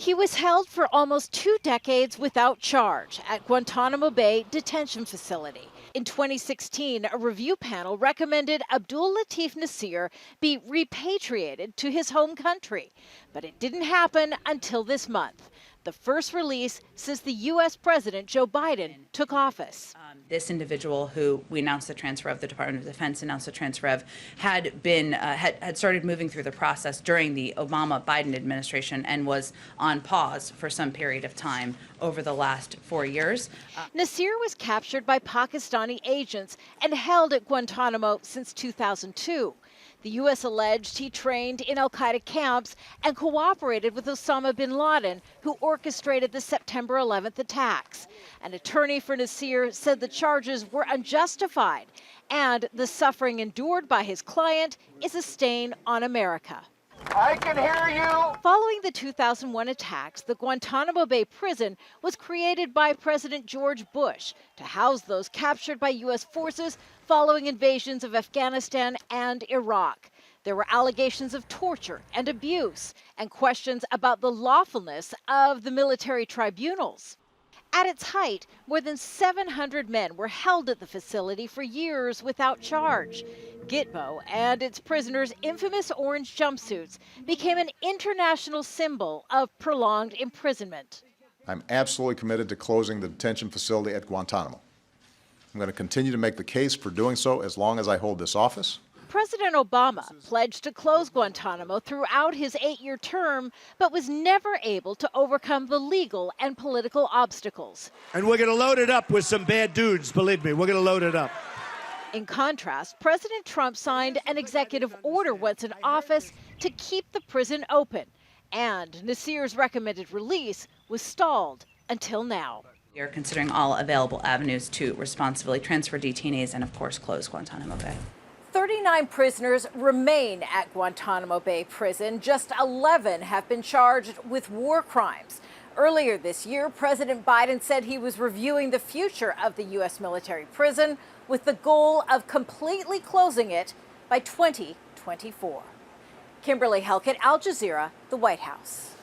He was held for almost 2 decades without charge at Guantanamo Bay Detention Facility. In 2016, a review panel recommended Abdul Latif Nasir be repatriated to his home country. But it didn't happen until this month, the first release since the U.S. President Joe Biden took office. This individual, who we announced the transfer of, the Department of Defense announced the transfer of, had started moving through the process during the Obama-Biden administration and was on pause for some period of time over the last 4 years. Nasir was captured by Pakistani agents and held at Guantanamo since 2002. The U.S. alleged he trained in al-Qaeda camps and cooperated with Osama bin Laden, who orchestrated the September 11th attacks. An attorney for Nasir said the charges were unjustified and the suffering endured by his client is a stain on America. I can hear you. Following the 2001 attacks, the Guantanamo Bay prison was created by President George Bush to house those captured by U.S. forces following invasions of Afghanistan and Iraq. There were allegations of torture and abuse and questions about the lawfulness of the military tribunals. At its height, more than 700 men were held at the facility for years without charge. Gitmo and its prisoners' infamous orange jumpsuits became an international symbol of prolonged imprisonment. I'm absolutely committed to closing the detention facility at Guantanamo. I'm going to continue to make the case for doing so as long as I hold this office. President Obama pledged to close Guantanamo throughout his 8-year term, but was never able to overcome the legal and political obstacles. And we're going to load it up with some bad dudes, believe me, we're going to load it up. In contrast, President Trump signed an executive order once in office to keep the prison open, and Nasir's recommended release was stalled until now. We are considering all available avenues to responsibly transfer detainees and, of course, close Guantanamo Bay. 39 prisoners remain at Guantanamo Bay Prison. Just 11 have been charged with war crimes. Earlier this year, President Biden said he was reviewing the future of the U.S. military prison with the goal of completely closing it by 2024. Kimberly Helkett, Al Jazeera, the White House.